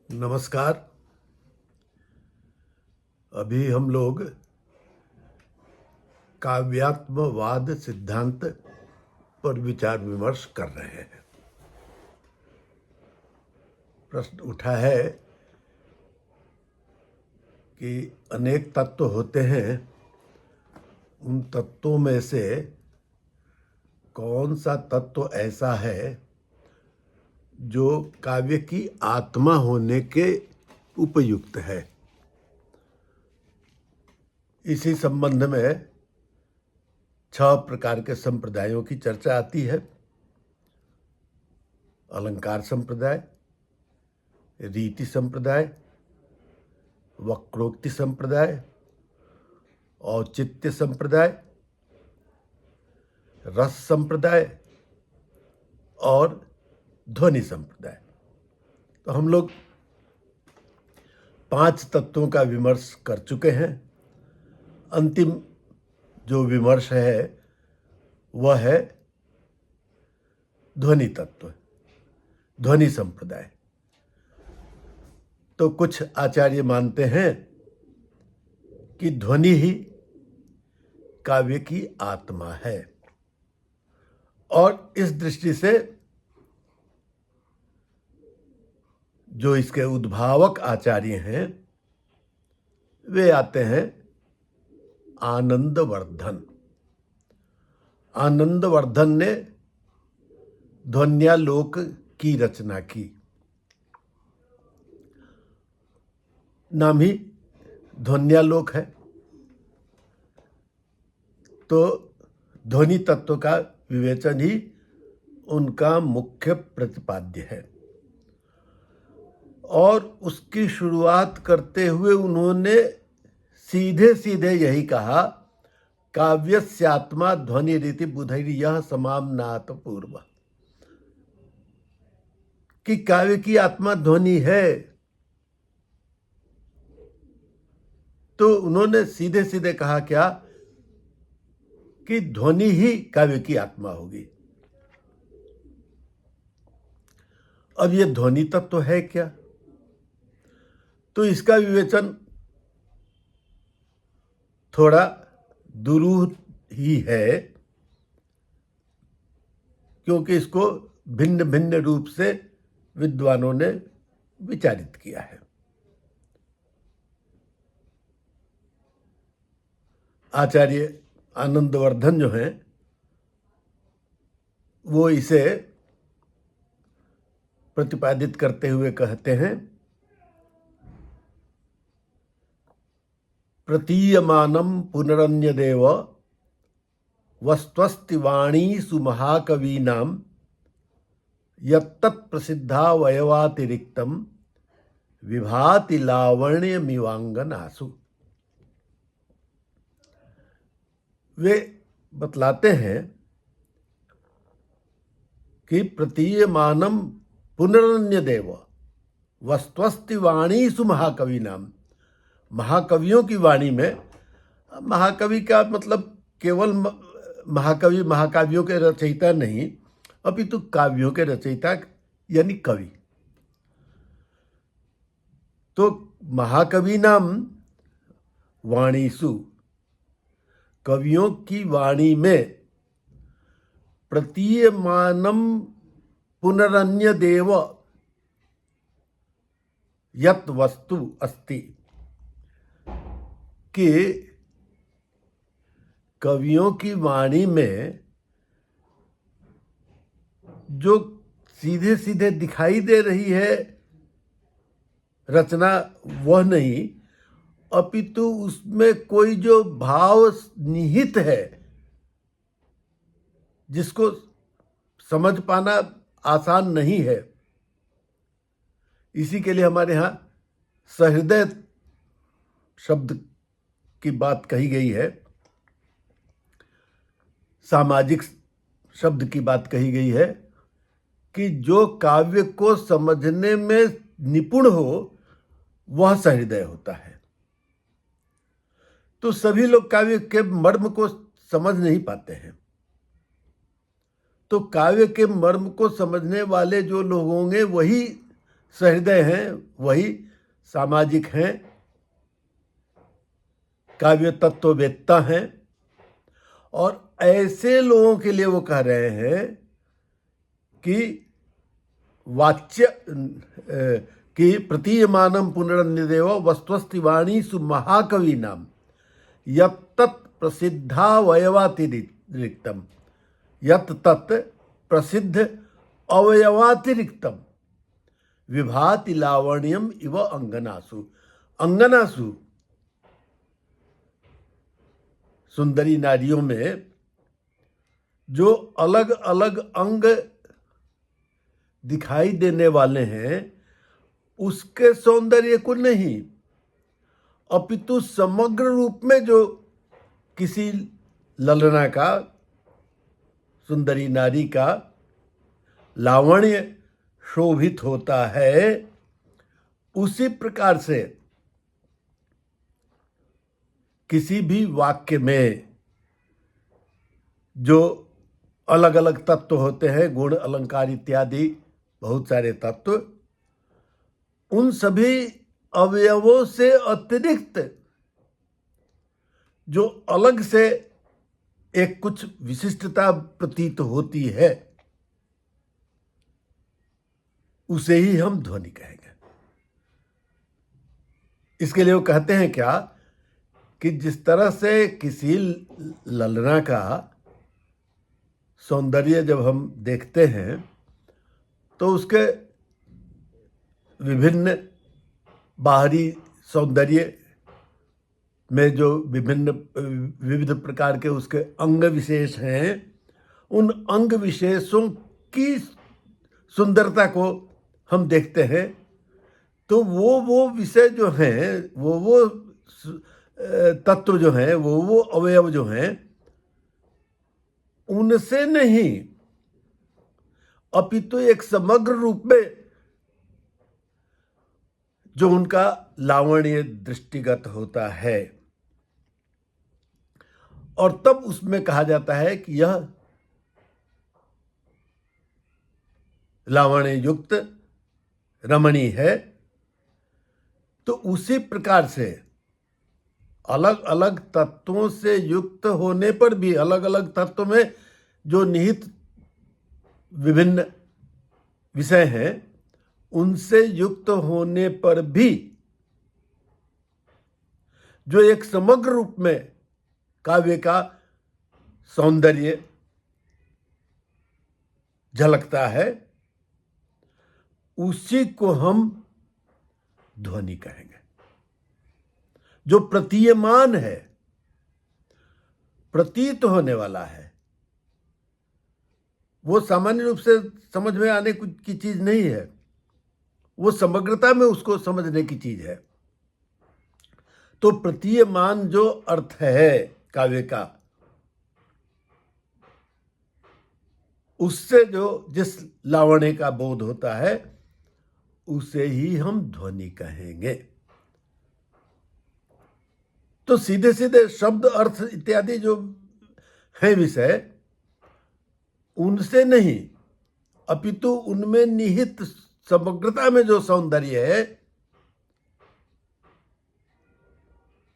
नमस्कार। अभी हम लोग काव्यात्मवाद सिद्धांत पर विचार विमर्श कर रहे हैं। प्रश्न उठा है कि अनेक तत्व होते हैं, उन तत्वों में से कौन सा तत्व ऐसा है जो काव्य की आत्मा होने के उपयुक्त है। इसी संबंध में 6 प्रकार के संप्रदायों की चर्चा आती है। अलंकार संप्रदाय, रीति संप्रदाय, वक्रोक्ति संप्रदाय, औचित्य संप्रदाय, रस संप्रदाय और ध्वनि संप्रदाय। तो हम लोग 5 तत्वों का विमर्श कर चुके हैं। अंतिम जो विमर्श है वह है ध्वनि तत्व, ध्वनि संप्रदाय। तो कुछ आचार्य मानते हैं कि ध्वनि ही काव्य की आत्मा है, और इस दृष्टि से जो इसके उद्भावक आचार्य हैं वे आते हैं आनंदवर्धन। आनंदवर्धन ने ध्वन्यालोक की रचना की। नाम ही ध्वन्यालोक है। तो ध्वनि तत्व का विवेचन ही उनका मुख्य प्रतिपाद्य है, और उसकी शुरुआत करते हुए उन्होंने सीधे सीधे यही कहा, काव्यस्यात्मा ध्वनि रीति बुधैर्यः समाम्नात पूर्व, कि काव्य की आत्मा ध्वनि है। तो उन्होंने सीधे सीधे कहा क्या कि ध्वनि ही काव्य की आत्मा होगी। अब ये ध्वनि तत्व है क्या? तो इसका विवेचन थोड़ा दुरूह ही है, क्योंकि इसको भिन्न भिन्न रूप से विद्वानों ने विचारित किया है। आचार्य आनंदवर्धन जो हैं वो इसे प्रतिपादित करते हुए कहते हैं, प्रतीयमानं पुनरन्यदेव वस्त्वस्ति वाणीषु महाकवीनां यत्तत् प्रसिद्धावयवातिरिक्तं विभाति लावण्यमिवांगनासु। वे बतलाते हैं कि प्रतीयमानं पुनरन्यदेव वस्त्वस्ति वाणीषु महाकवीनां, महाकवियों की वाणी में, महाकवि का मतलब केवल महाकवि महाकाव्यों के रचयिता नहीं, अपितु काव्यों के रचयिता यानी कवि। तो महाकवीनां वाणीषु, कवियों की वाणी में, प्रतीयमानं पुनरन्यदेव यत् वस्तु अस्ति, कि कवियों की वाणी में जो सीधे सीधे दिखाई दे रही है रचना वह नहीं, अपितु उसमें कोई जो भाव निहित है जिसको समझ पाना आसान नहीं है। इसी के लिए हमारे यहाँ सहृदय शब्द की बात कही गई है, सामाजिक शब्द की बात कही गई है, कि जो काव्य को समझने में निपुण हो वह सहृदय होता है। तो सभी लोग काव्य के मर्म को समझ नहीं पाते हैं। तो काव्य के मर्म को समझने वाले जो लोग होंगे वही सहृदय हैं, वही सामाजिक हैं, काव्य तत्ववेत्ता हैं। और ऐसे लोगों के लिए वो कह रहे हैं कि वाच्य कि प्रतीयमानम पुनरन्यदेव वस्तुस्ति वाणीषु महाकवीनाम यत्तत् प्रसिद्धावयवातिरिक्तम यत्तत् प्रसिद्ध अवयवातिरिक्तम विभाति लावण्यम इव अंगनासु। अंगनासु सुंदरी नारियों में जो अलग अलग अंग दिखाई देने वाले हैं उसके सौंदर्य को नहीं, अपितु समग्र रूप में जो किसी ललना का, सुंदरी नारी का लावण्य शोभित होता है, उसी प्रकार से किसी भी वाक्य में जो अलग अलग तत्व होते हैं, गुण, अलंकार इत्यादि बहुत सारे तत्व, उन सभी अवयवों से अतिरिक्त जो अलग से एक कुछ विशिष्टता प्रतीत होती है, उसे ही हम ध्वनि कहेंगे। इसके लिए वो कहते हैं क्या कि जिस तरह से किसी ललना का सौंदर्य जब हम देखते हैं तो उसके विभिन्न बाहरी सौंदर्य में जो विविध प्रकार के उसके अंग विशेष हैं, उन अंग विशेषों की सुंदरता को हम देखते हैं, तो वो विषय जो हैं, वो तत्व जो हैं, वो अवयव जो हैं, उनसे नहीं अपितु एक समग्र रूप में जो उनका लावण्य दृष्टिगत होता है, और तब उसमें कहा जाता है कि यह लावण्य युक्त रमणी है। तो उसी प्रकार से अलग अलग तत्वों से युक्त होने पर भी, अलग अलग तत्व में जो निहित विभिन्न विषय हैं, उनसे युक्त होने पर भी जो एक समग्र रूप में काव्य का सौंदर्य झलकता है, उसी को हम ध्वनि कहेंगे। जो प्रतीयमान है, प्रतीत होने वाला है, वो सामान्य रूप से समझ में आने की चीज नहीं है, वो समग्रता में उसको समझने की चीज है। तो प्रतीयमान जो अर्थ है काव्य का, उससे जो जिस लावण्य का बोध होता है, उसे ही हम ध्वनि कहेंगे। तो सीधे सीधे शब्द, अर्थ इत्यादि जो है विषय, उनसे नहीं अपितु उनमें निहित समग्रता में जो सौंदर्य है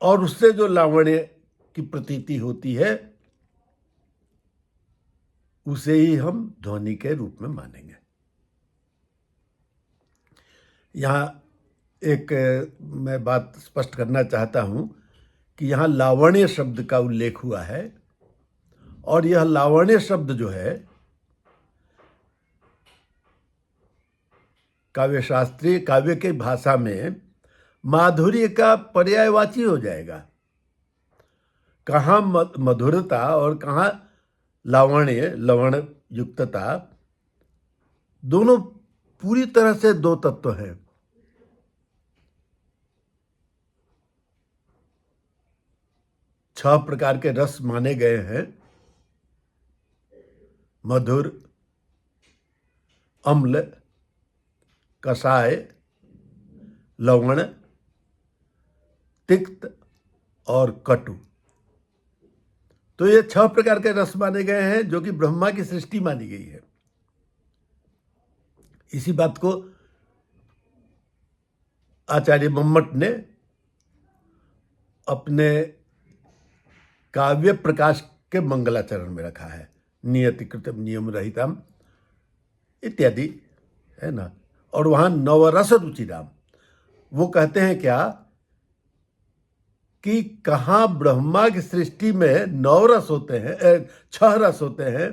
और उससे जो लावण्य की प्रतीति होती है, उसे ही हम ध्वनि के रूप में मानेंगे। यहाँ एक मैं बात स्पष्ट करना चाहता हूं कि यहाँ लावण्य शब्द का उल्लेख हुआ है, और यह लावण्य शब्द जो है काव्यशास्त्रीय काव्य के भाषा में माधुर्य का पर्यायवाची हो जाएगा। कहाँ मधुरता और कहाँ लावण्य, लवण युक्तता, दोनों पूरी तरह से दो तत्व हैं। छह प्रकार के रस माने गए हैं: मधुर, अम्ल, कषाय, लवण, तिक्त और कटु। तो ये छह प्रकार के रस माने गए हैं जो कि ब्रह्मा की सृष्टि मानी गई है। इसी बात को आचार्य मम्मट ने अपने काव्य प्रकाश के मंगलाचरण में रखा है, नियति कृतम नियम रहितम इत्यादि, है ना। और वहां नवरस रुचिराम वो कहते हैं क्या कि कहाँ ब्रह्मा की सृष्टि में 9 रस होते हैं, 6 रस होते हैं,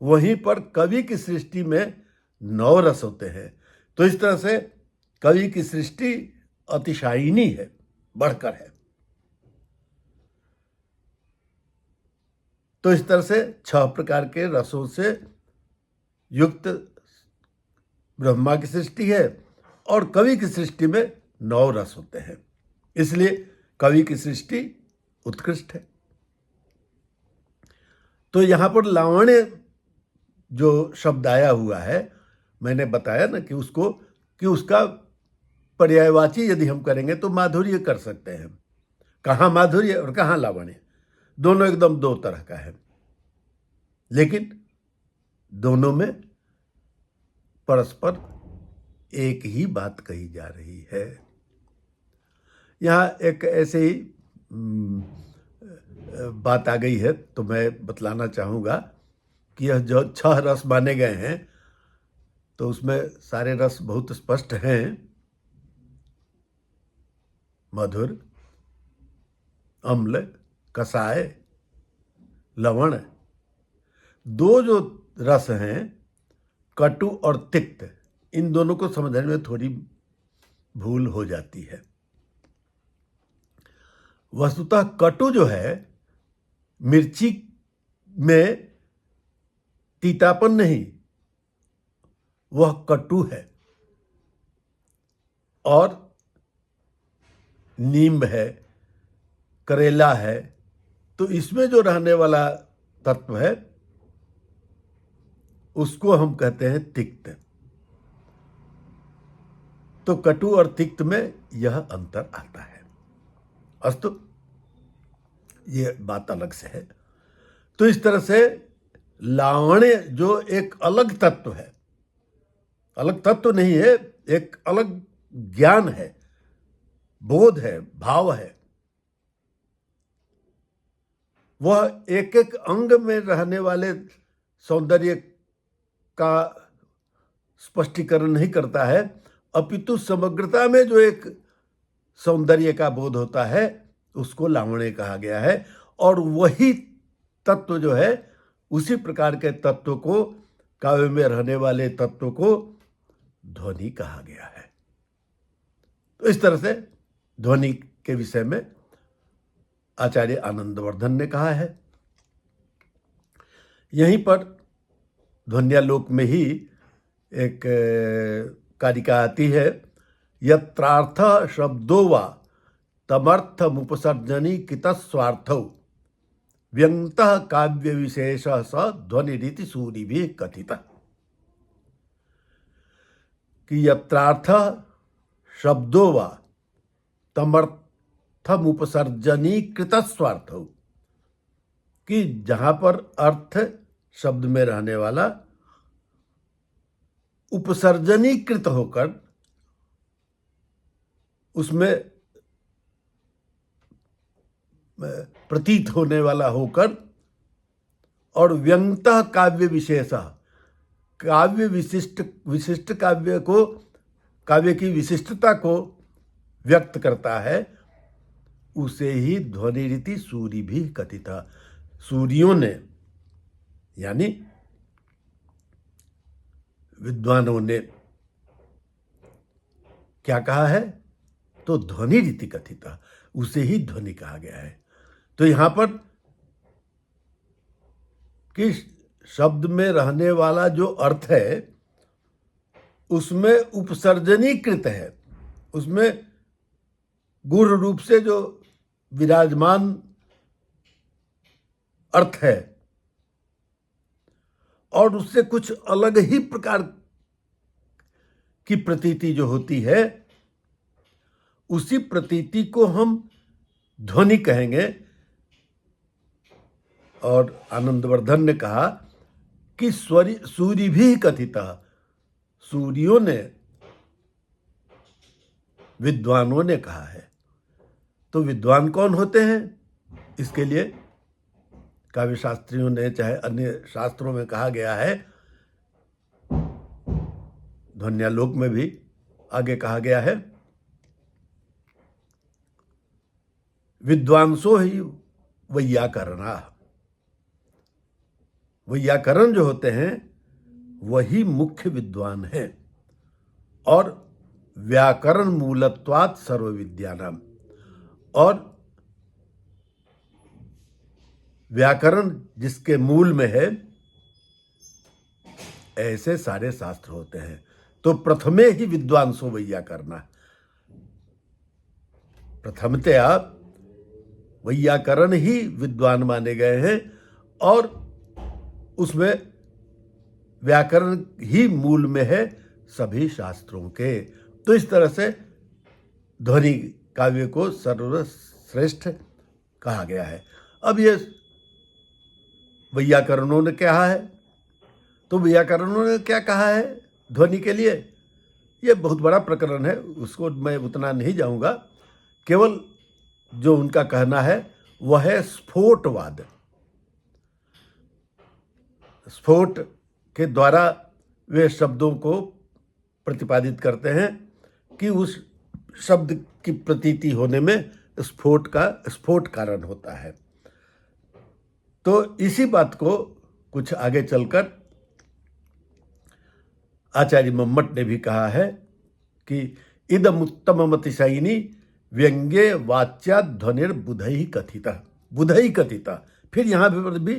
वहीं पर कवि की सृष्टि में 9 रस होते हैं। तो इस तरह से कवि की सृष्टि अतिशायिनी है, बढ़कर है। तो इस तरह से 6 प्रकार के रसों से युक्त ब्रह्मा की सृष्टि है और कवि की सृष्टि में 9 रस होते हैं, इसलिए कवि की सृष्टि उत्कृष्ट है। तो यहां पर लावण्य जो शब्द आया हुआ है, मैंने बताया ना कि उसका पर्यायवाची यदि हम करेंगे तो माधुर्य कर सकते हैं। कहाँ माधुर्य और कहाँ लावण्य, दोनों एकदम 2 तरह का है, लेकिन दोनों में परस्पर एक ही बात कही जा रही है। यहाँ एक ऐसे ही बात आ गई है तो मैं बतलाना चाहूँगा कि यह जो 6 रस माने गए हैं तो उसमें सारे रस बहुत स्पष्ट हैं। मधुर, अम्ल, कसाय, लवण। 2 जो रस हैं, कटु और तिक्त, इन दोनों को समझने में थोड़ी भूल हो जाती है। वस्तुतः कटु जो है, मिर्ची में तीतापन नहीं, वह कटु है। और नींब है, करेला है, तो इसमें जो रहने वाला तत्व है उसको हम कहते हैं तिक्त। तो कटु और तिक्त में यह अंतर आता है। अस्तु, ये बात अलग से है। तो इस तरह से लावण्य जो एक अलग तत्व है, अलग तत्व नहीं है, एक अलग ज्ञान है, बोध है, भाव है, वह एक एक अंग में रहने वाले सौंदर्य का स्पष्टीकरण नहीं करता है, अपितु समग्रता में जो एक सौंदर्य का बोध होता है उसको लावण्य कहा गया है। और वही तत्व जो है, उसी प्रकार के तत्व को, काव्य में रहने वाले तत्व को ध्वनि कहा गया है। तो इस तरह से ध्वनि के विषय में आचार्य आनंदवर्धन ने कहा है। यहीं पर ध्वन्यालोक में ही एक कारिका आती है, यत्रार्थ शब्दो वा तमर्थमुपसर्जनी कितस्वार्थौ व्यंगतः काव्य विशेष स ध्वनिरीति सूरिभिः कथितः। कि यत्रार्थ शब्दो वा तमर्थमुपसर्जनी कृतस्वार्थौ, कि जहां पर अर्थ शब्द में रहने वाला उपसर्जनीकृत होकर, उसमें प्रतीत होने वाला होकर, और व्यंगतः काव्य विशेष, काव्य विशिष्ट काव्य को, काव्य की विशिष्टता को व्यक्त करता है, उसे ही ध्वनिरीति सूरि भी कथिता। सूरियों ने, यानी विद्वानों ने क्या कहा है, तो ध्वनि रीति कथिता, उसे ही ध्वनि कहा गया है। तो यहां पर कि शब्द में रहने वाला जो अर्थ है उसमें उपसर्जनीकृत है, उसमें गूढ़ रूप से जो विराजमान अर्थ है, और उससे कुछ अलग ही प्रकार की प्रतीति जो होती है, उसी प्रतीति को हम ध्वनि कहेंगे। और आनंदवर्धन ने कहा कि सूरि भी कथिता, सूरियों ने विद्वानों ने कहा है। तो विद्वान कौन होते हैं? इसके लिए काव्य शास्त्रियों ने चाहे अन्य शास्त्रों में कहा गया है, ध्वन्यालोक में भी आगे कहा गया है, विद्वांसो ही वैयाकरणा। वैयाकरण जो होते हैं वही मुख्य विद्वान हैं। और व्याकरण मूलत्वात् सर्व विद्यानाम, और व्याकरण जिसके मूल में है ऐसे सारे शास्त्र होते हैं। तो प्रथमे ही विद्वांसो वैयाकरणा, प्रथमतया वैयाकरण ही विद्वान माने गए हैं और उसमें व्याकरण ही मूल में है सभी शास्त्रों के। तो इस तरह से ध्वनि काव्य को सर्वश्रेष्ठ कहा गया है। अब ये वैयाकरणों ने कहा है, तो वैयाकरणों ने क्या कहा है ध्वनि के लिए? ये बहुत बड़ा प्रकरण है, उसको मैं उतना नहीं जाऊंगा। केवल जो उनका कहना है वह है स्फोटवाद। स्फोट के द्वारा वे शब्दों को प्रतिपादित करते हैं कि उस शब्द की प्रतीति होने में स्फोट कारण होता है। तो इसी बात को कुछ आगे चलकर आचार्य मम्मट ने भी कहा है कि इदम उत्तम अतिशयिनी व्यंग्ये वाच्या ध्वनिर बुधई कथिता। बुधई कथिता, फिर यहाँ भी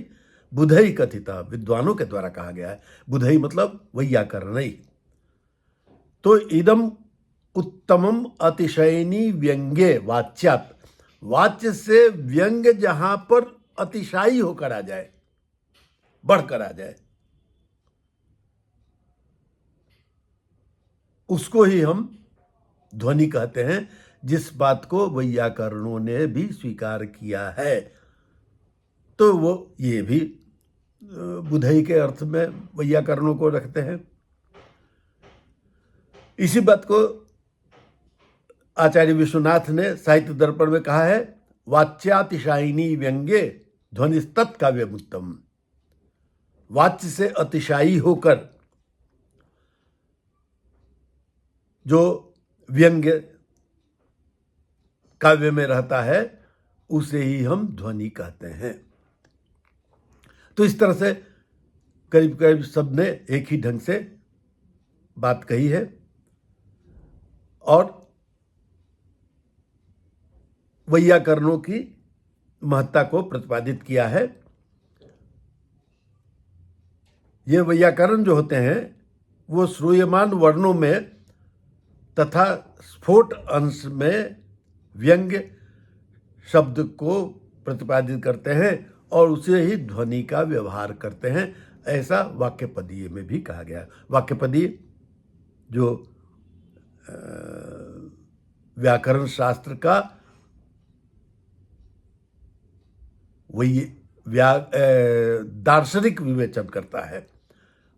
बुधई कथिता, विद्वानों के द्वारा कहा गया है। बुधई मतलब वैयाकरणई। तो इदम उत्तमम अतिशयिनी व्यंग्ये वाच्यात, वाच्य से व्यंग्य जहां पर अतिशायी होकर आ जाए, बढ़कर आ जाए, उसको ही हम ध्वनि कहते हैं, जिस बात को वैयाकरणों ने भी स्वीकार किया है। तो वो ये भी बुधई के अर्थ में वैयाकरणों को रखते हैं। इसी बात को आचार्य विश्वनाथ ने साहित्य दर्पण में कहा है, वाच्यातिशायिनी व्यंग्ये ध्वनिस्तत् काव्यमुत्तम। वाच्य से अतिशायी होकर जो व्यंग्य काव्य में रहता है उसे ही हम ध्वनि कहते हैं। तो इस तरह से करीब करीब सबने एक ही ढंग से बात कही है और वैयाकरणों की महत्ता को प्रतिपादित किया है। ये वैयाकरण जो होते हैं वो श्रूयमान वर्णों में तथा स्फोट अंश में व्यंग्य शब्द को प्रतिपादित करते हैं और उसे ही ध्वनि का व्यवहार करते हैं। ऐसा वाक्यपदीय में भी कहा गया। वाक्यपदीय जो व्याकरण शास्त्र का वही दार्शनिक विवेचन करता है।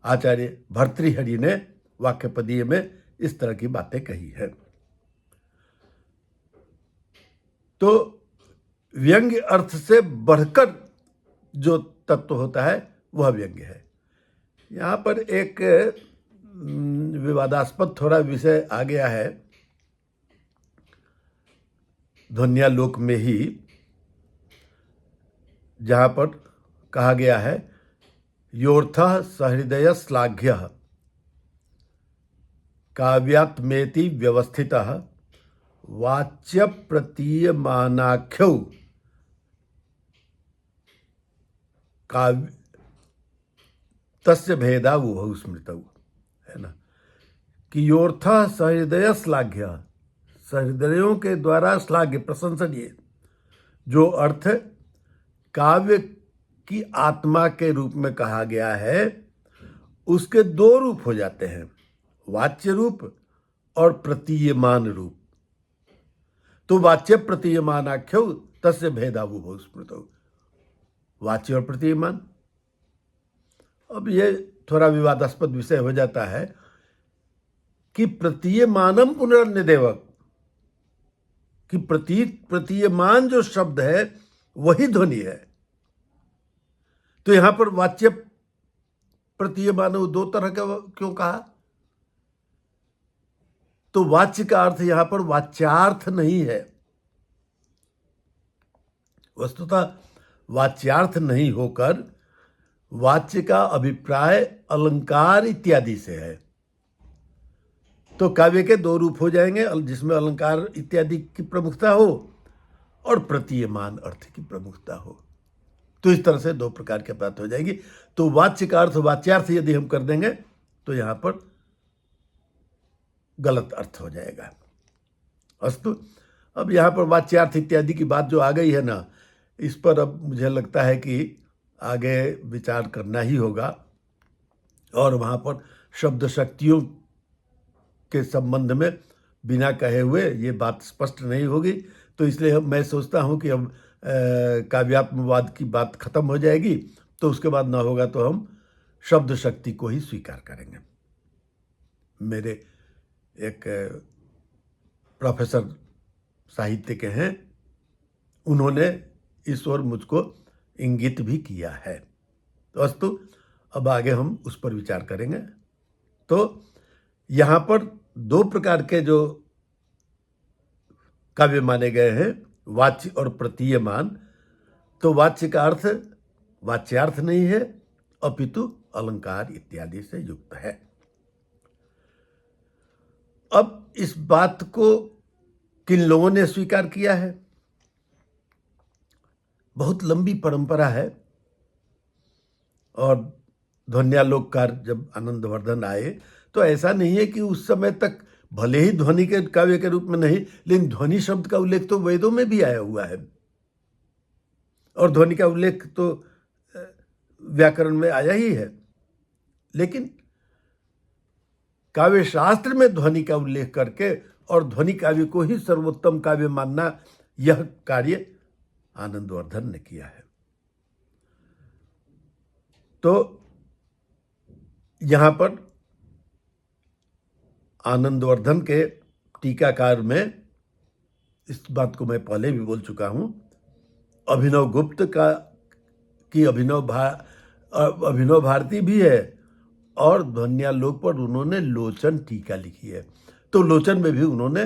आचार्य भर्तृहरि ने वाक्यपदीय में इस तरह की बातें कही है। तो व्यंग्य अर्थ से बढ़कर जो तत्व होता है वह व्यंग्य है। यहाँ पर एक विवादास्पद थोड़ा विषय आ गया है ध्वन्यालोक में ही, जहाँ पर कहा गया है योऽर्थः सहृदय श्लाघ्य काव्यात्मेति व्यवस्थितः वाच्य प्रतीयमानाख्यौ काव्य तस्य भेदा वो स्मृतौ, है ना, कि योऽर्थः सहृदय श्लाघ्य, सहृदयों के द्वारा श्लाघ्य प्रशंसनीय जो अर्थ काव्य की आत्मा के रूप में कहा गया है उसके दो रूप हो जाते हैं, वाच्य रूप और प्रतीयमान रूप। तो वाच्य प्रतीयमानाख्यौ तस्य भेदावुभौ स्मृतौ, वाच्य और प्रतीयमान। अब ये थोड़ा विवादास्पद विषय हो जाता है कि प्रतीयमानम पुनरन्यदेव, कि प्रतीयमान जो शब्द है वही ध्वनि है। तो यहां पर वाच्य प्रतीयमान दो तरह का क्यों कहा? तो वाच्य का अर्थ यहां पर वाच्यार्थ नहीं है। वस्तुतः वाच्यार्थ नहीं होकर वाच्य का अभिप्राय अलंकार इत्यादि से है। तो काव्य के दो रूप हो जाएंगे, जिसमें अलंकार इत्यादि की प्रमुखता हो और प्रतीयमान अर्थ की प्रमुखता हो। तो इस तरह से दो प्रकार की बात हो जाएगी। तो वाच्य का अर्थ वाच्यार्थ यदि हम कर देंगे तो यहां पर गलत अर्थ हो जाएगा। अस्तु, अब यहां पर वाच्यार्थ इत्यादि की बात जो आ गई है ना, इस पर अब मुझे लगता है कि आगे विचार करना ही होगा और वहां पर शब्द शक्तियों के संबंध में बिना कहे हुए ये बात स्पष्ट नहीं होगी। तो इसलिए मैं सोचता हूं कि अब काव्यात्मवाद की बात खत्म हो जाएगी, तो उसके बाद ना होगा तो हम शब्द शक्ति को ही स्वीकार करेंगे। मेरे एक प्रोफेसर साहित्य के हैं, उन्होंने इस ओर मुझको इंगित भी किया है। तो अस्तु, अब आगे हम उस पर विचार करेंगे। तो यहां पर दो प्रकार के जो काव्य माने गए हैं, वाच्य और प्रतीयमान। तो वाच्य का अर्थ वाच्यार्थ नहीं है, अपितु अलंकार इत्यादि से युक्त है। अब इस बात को किन लोगों ने स्वीकार किया है? बहुत लंबी परंपरा है। और ध्वन्यालोककार जब आनंदवर्धन आए तो ऐसा नहीं है कि उस समय तक भले ही ध्वनि के काव्य के रूप में नहीं, लेकिन ध्वनि शब्द का उल्लेख तो वेदों में भी आया हुआ है और ध्वनि का उल्लेख तो व्याकरण में आया ही है। लेकिन काव्य शास्त्र में ध्वनि का उल्लेख करके और ध्वनि काव्य को ही सर्वोत्तम काव्य मानना, यह कार्य आनंदवर्धन ने किया है। तो यहां पर आनंदवर्धन के टीकाकार में इस बात को मैं पहले भी बोल चुका हूं, अभिनव गुप्त का की अभिनव भारती भी है और ध्वन्यालोक पर उन्होंने लोचन टीका लिखी है। तो लोचन में भी उन्होंने,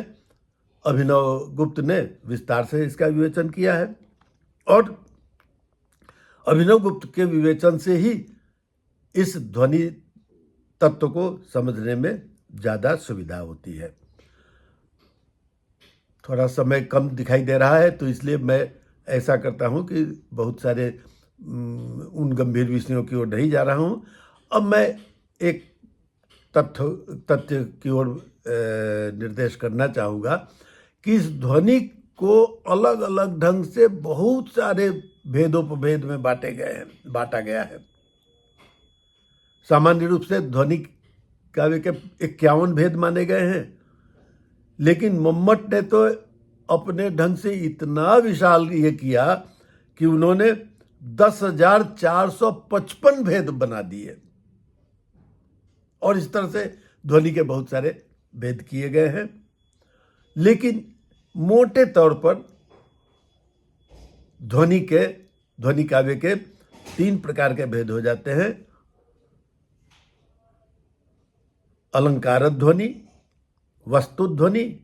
अभिनव गुप्त ने विस्तार से इसका विवेचन किया है और अभिनव गुप्त के विवेचन से ही इस ध्वनि तत्व को समझने में ज्यादा सुविधा होती है। थोड़ा समय कम दिखाई दे रहा है, तो इसलिए मैं ऐसा करता हूं कि बहुत सारे उन गंभीर विषयों की ओर नहीं जा रहा हूं। अब मैं एक तथ्य की ओर निर्देश करना चाहूँगा कि इस ध्वनि को अलग अलग ढंग से बहुत सारे भेदोपभेद में बांटा गया है। सामान्य रूप से ध्वनि काव्य के 51 भेद माने गए हैं, लेकिन मम्मट ने तो अपने ढंग से इतना विशाल ये किया कि उन्होंने 10,455 भेद बना दिए और इस तरह से ध्वनि के बहुत सारे भेद किए गए हैं। लेकिन मोटे तौर पर ध्वनि काव्य के 3 प्रकार के भेद हो जाते हैं: अलंकार ध्वनि, वस्तु ध्वनि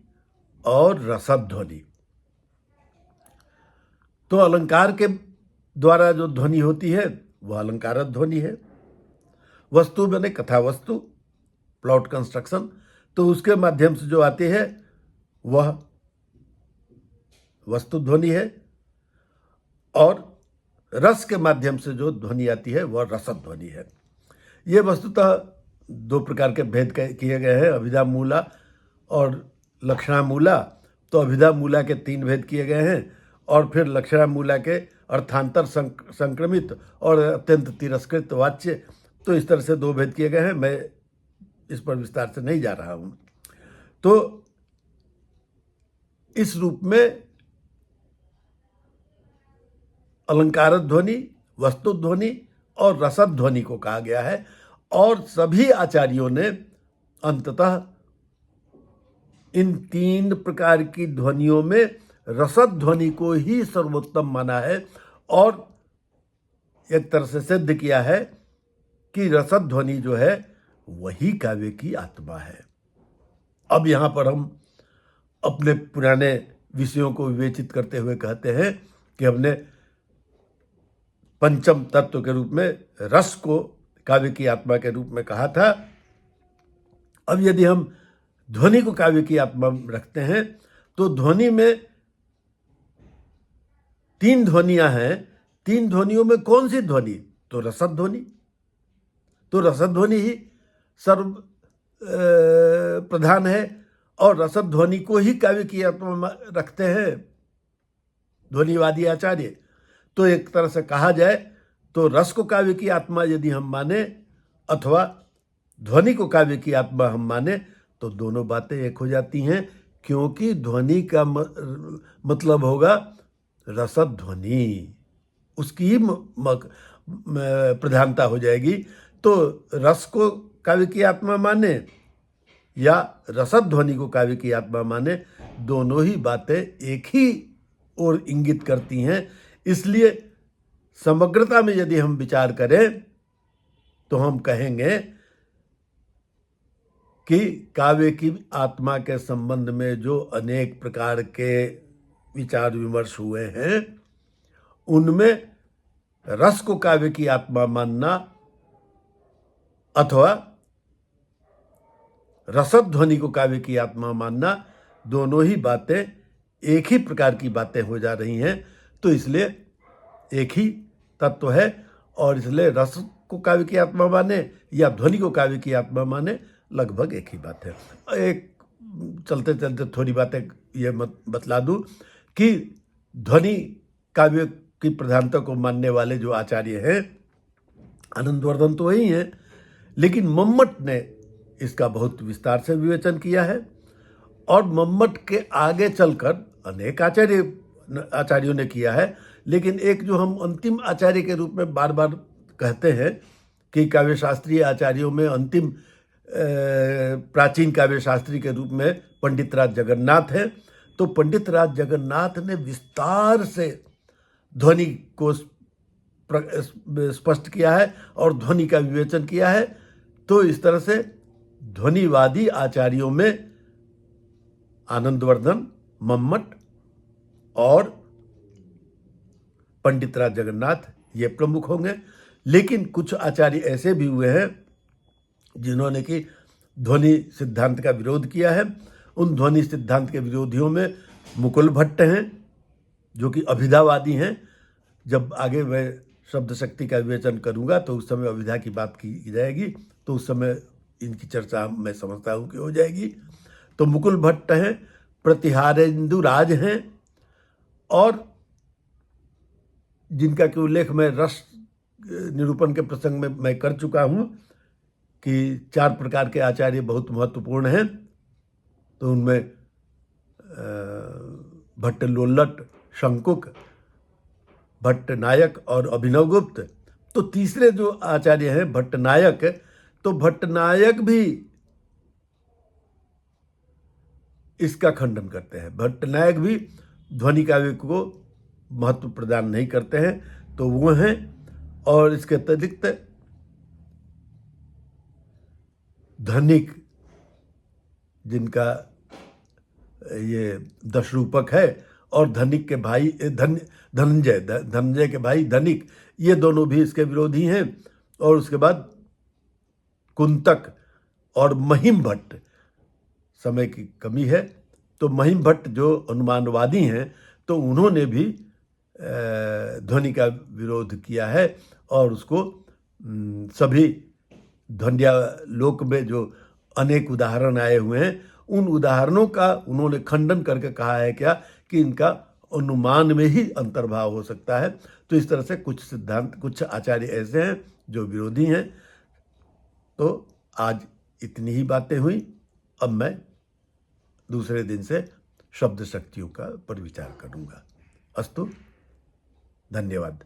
और रसद ध्वनि। तो अलंकार के द्वारा जो ध्वनि होती है वह अलंकार ध्वनि है। वस्तु बने कथा वस्तु, प्लॉट कंस्ट्रक्शन, तो उसके माध्यम से जो आती है वह वस्तु ध्वनि है और रस के माध्यम से जो ध्वनि आती है वह रसद ध्वनि है। ये वस्तुतः 2 प्रकार के भेद किए गए हैं, अभिधा मूला और लक्षणा मूला। तो अभिधा मूला के 3 भेद किए गए हैं और फिर लक्षणा मूला के अर्थांतर संक्रमित और अत्यंत तिरस्कृत वाच्य, तो इस तरह से 2 भेद किए गए हैं। मैं इस पर विस्तार से नहीं जा रहा हूं। तो इस रूप में अलंकार ध्वनि, वस्तु ध्वनि और रसद ध्वनि को कहा गया है और सभी आचार्यों ने अंततः इन 3 प्रकार की ध्वनियों में रसद ध्वनि को ही सर्वोत्तम माना है और एक तरह से सिद्ध किया है कि रसद ध्वनि जो है वही काव्य की आत्मा है। अब यहाँ पर हम अपने पुराने विषयों को विवेचित करते हुए कहते हैं कि हमने पंचम तत्व के रूप में रस को काव्य की आत्मा के रूप में कहा था। अब यदि हम ध्वनि को काव्य की आत्मा रखते हैं तो ध्वनि में 3 ध्वनियां हैं। 3 ध्वनियों में कौन सी ध्वनि? तो रसद ध्वनि। तो रसद ध्वनि ही सर्व प्रधान है और रसद ध्वनि को ही काव्य की आत्मा रखते हैं ध्वनिवादी आचार्य। तो एक तरह से कहा जाए तो रस को काव्य की आत्मा यदि हम माने अथवा ध्वनि को काव्य की आत्मा हम माने तो दोनों बातें एक हो जाती हैं, क्योंकि ध्वनि का मतलब होगा रसद ध्वनि, उसकी ही प्रधानता हो जाएगी। तो रस को काव्य की आत्मा माने या रसद ध्वनि को काव्य की आत्मा माने, दोनों ही बातें एक ही ओर इंगित करती हैं। इसलिए समग्रता में यदि हम विचार करें तो हम कहेंगे कि काव्य की आत्मा के संबंध में जो अनेक प्रकार के विचार विमर्श हुए हैं उनमें रस को काव्य की आत्मा मानना अथवा रसद ध्वनि को काव्य की आत्मा मानना, दोनों ही बातें एक ही प्रकार की बातें हो जा रही हैं। तो इसलिए एक ही तत्व है और इसलिए रस को काव्य की आत्मा माने या ध्वनि को काव्य की आत्मा माने, लगभग एक ही बात है। एक चलते चलते थोड़ी बातें ये बतला दूं कि ध्वनि काव्य की प्रधानता को मानने वाले जो आचार्य हैं आनंदवर्धन तो वही हैं, लेकिन मम्मट ने इसका बहुत विस्तार से विवेचन किया है और मम्मट के आगे चलकर अनेक आचार्यों ने किया है। लेकिन एक जो हम अंतिम आचार्य के रूप में बार बार कहते हैं कि काव्य शास्त्रीय आचार्यों में अंतिम प्राचीन काव्य शास्त्री के रूप में पंडित राज जगन्नाथ हैं। तो पंडित राज जगन्नाथ ने विस्तार से ध्वनि को स्पष्ट किया है और ध्वनि का विवेचन किया है। तो इस तरह से ध्वनिवादी आचार्यों में आनंदवर्धन, मम्मट और पंडित राज जगन्नाथ ये प्रमुख होंगे। लेकिन कुछ आचार्य ऐसे भी हुए हैं जिन्होंने कि ध्वनि सिद्धांत का विरोध किया है। उन ध्वनि सिद्धांत के विरोधियों में मुकुल भट्ट हैं जो कि अभिधावादी हैं। जब आगे मैं शब्द शक्ति का विवेचन करूंगा तो उस समय अभिधा की बात की जाएगी, तो उस समय इनकी चर्चा मैं समझता हूँ कि हो जाएगी। तो मुकुल भट्ट हैं, प्रतिहारेंदु राज हैं और जिनका कि उल्लेख मैं रस निरूपण के प्रसंग में मैं कर चुका हूँ कि 4 प्रकार के आचार्य बहुत महत्वपूर्ण हैं। तो उनमें भट्ट लोल्लट, शंकुक, भट्ट नायक और अभिनव गुप्त। तो तीसरे जो आचार्य हैं भट्ट नायक, तो भट्ट नायक भी इसका खंडन करते हैं। भट्ट नायक भी ध्वनि काव्य को महत्व प्रदान नहीं करते हैं। तो वो हैं और इसके अतिरिक्त धनिक, जिनका ये दशरूपक है, और धनिक के भाई धनंजय के भाई धनिक, ये दोनों भी इसके विरोधी हैं। और उसके बाद कुंतक और महिम भट्ट, समय की कमी है तो महिम भट्ट जो अनुमानवादी हैं तो उन्होंने भी ध्वनि का विरोध किया है और उसको सभी ध्वन्यालोक में जो अनेक उदाहरण आए हुए हैं उन उदाहरणों का उन्होंने खंडन करके कहा है क्या कि इनका अनुमान में ही अंतर्भाव हो सकता है। तो इस तरह से कुछ आचार्य ऐसे हैं जो विरोधी हैं। तो आज इतनी ही बातें हुई। अब मैं दूसरे दिन से शब्द शक्तियों का पर विचार करूंगा। अस्तु, धन्यवाद।